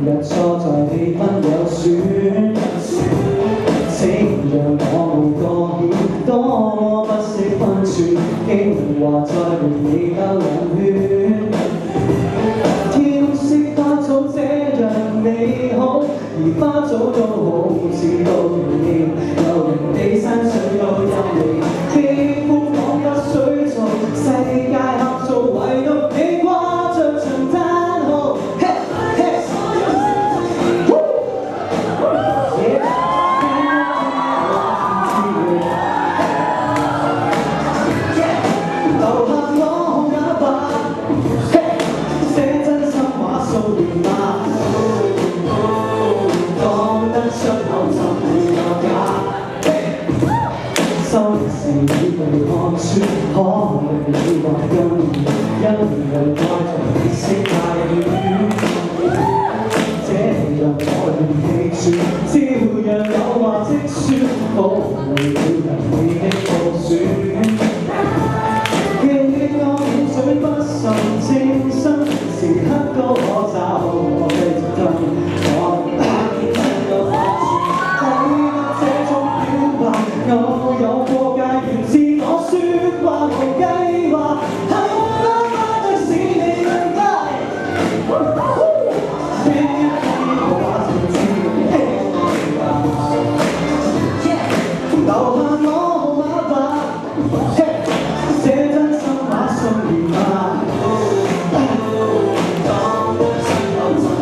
日錯在氣氛有損，請讓我無個險，多麼不識分寸，竟話再陪你兜兩圈。天色花草這樣美好，而花草都好似都變，有人地山水都有你，肌膚彷彿水槽，世界合造唯獨你掛着長嘆號。可能你或更因為愛在意識太遠，這讓我願記住，照樣有話即説，保護了人你的破損。記憶我遠水不甚情深，時刻都可找我繼續等，我但真有發現，睇得這種表白，我有過界原是。説話無計劃，幸福花對使你更佳。聽一聽我話情節，留下我號碼吧，這真心話信念嗎？當身後曾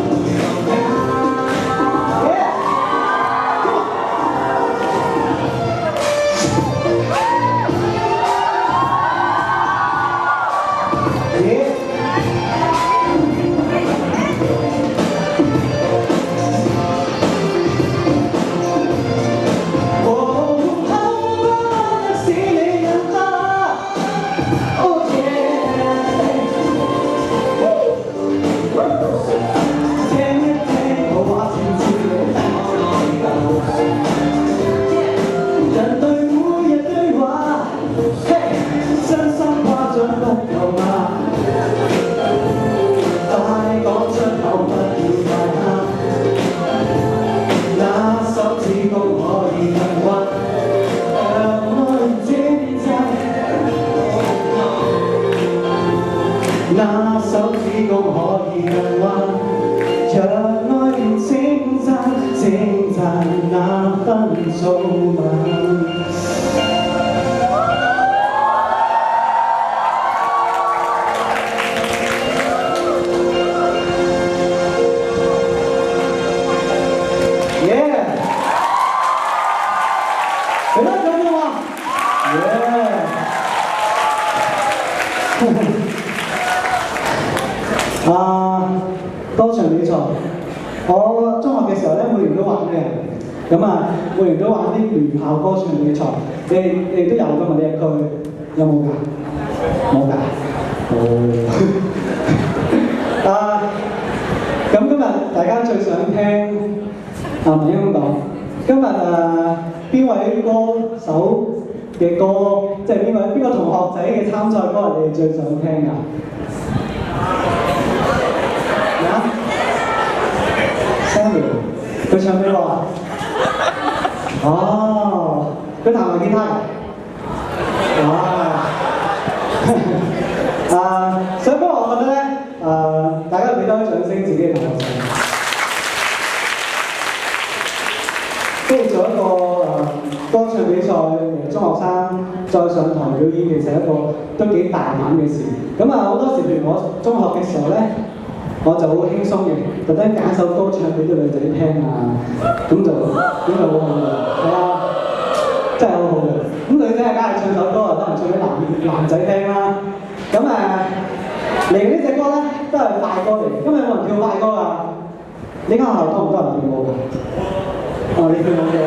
有假。那手指公可以更彎，讓愛連稱讚那分數吻。歌唱比賽，我中學嘅時候咧，每年都玩嘅。咁啊，每年都玩啲聯校歌唱比賽。你都有㗎嘛？呢一區有冇㗎？冇㗎。咁今日大家最想聽文英講，今日邊位歌手嘅歌，即係邊個同學仔嘅參賽歌，你哋最想聽㗎？Samuel， 佢唱俾我啊！哦，佢彈埋吉他嘅。所以不過我覺得咧，大家俾多啲掌聲自己嘅同學仔。跟住做一個歌唱比賽，中學生再上台表演，其實係一個都幾大膽嘅事。咁好多時譬如我中學嘅時候咧。我就好輕鬆嘅，特登揀首歌唱俾啲女仔聽啊，咁就好好嘅，係啊，真係好好嘅。咁女仔梗係唱首歌啊，得閒唱俾男仔聽啦。咁嚟呢隻歌咧都係快歌嚟，今日有冇人跳快歌啊？你間學校多唔多人跳舞㗎？哦，你跳舞嘅。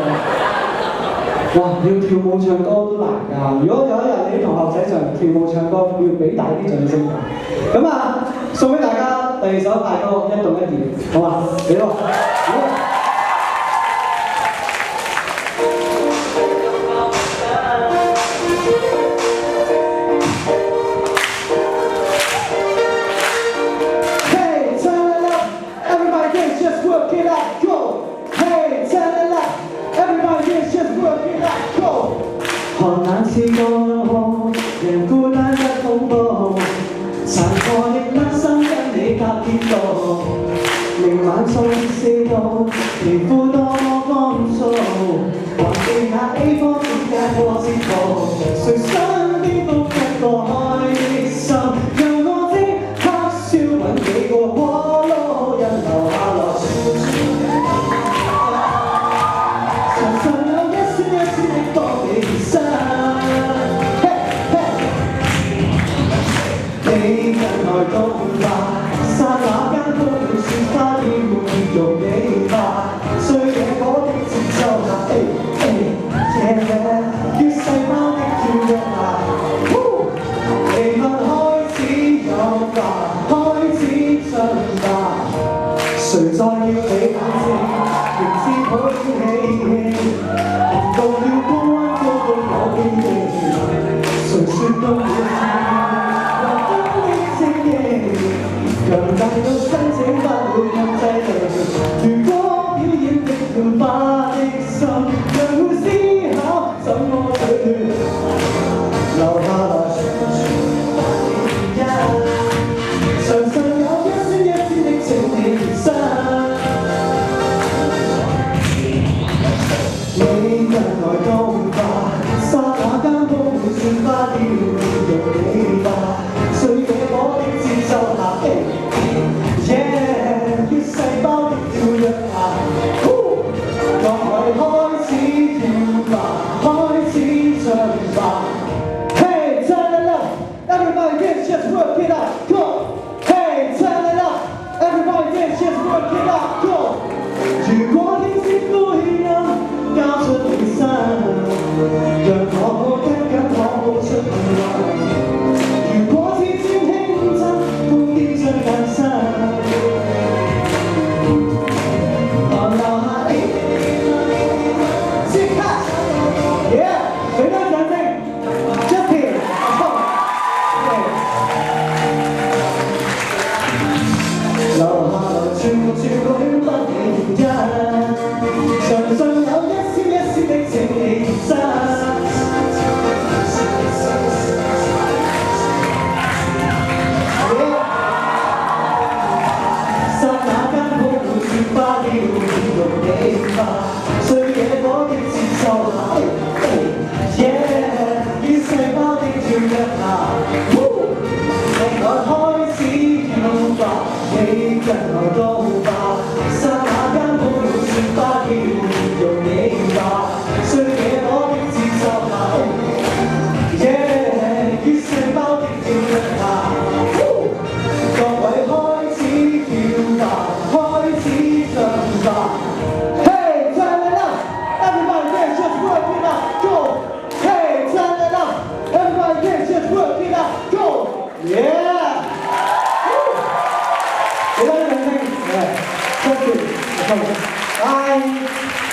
哇！要跳舞唱歌都難㗎。如果有一日你啲同學仔上嚟跳舞唱歌，要俾大啲掌聲㗎。咁送俾大家第二首快歌《一動一點》，好嘛？嚟咯！Hey, turn it up, everybody dance, just work. dance, just work it out, go。寒冷是個號，讓孤單不恐怖。殘破的單身跟你搭鐵道，明晚送4度，皮膚多麼乾燥，還記那 A4 點解過節步，誰想顛覆一個開的心，讓我即刻燒滾幾個鍋爐，人流下來。常常有一絲一絲的幫你健身。你近來都吧，剎那間都會雪花點會用你吧，碎野果的節奏下，於細胞的跳躍下，離問開始有吧，開始進吧，誰再要你冷靜，明知可以氣氣，行動要高溫高到我記憶，誰說都會強大到申請不會控制力。如果表演的要花的心，讓會思考怎麼取暖，留下來常常有一絲一絲的請你現身。你近來都吧，剎那間都會雪花掉，用你吧，碎野果的節奏下。於細胞的跳躍下，各位開始跳吧，開始唱吧。Hey, turn it up, everybody dance, just work it out, go. Hey, turn it up, everybody dance, just work it out, go. 如果天使灰暗交出你身，讓我緊緊躺步出雲。如果天天輕真，風跌進眼身。Bye.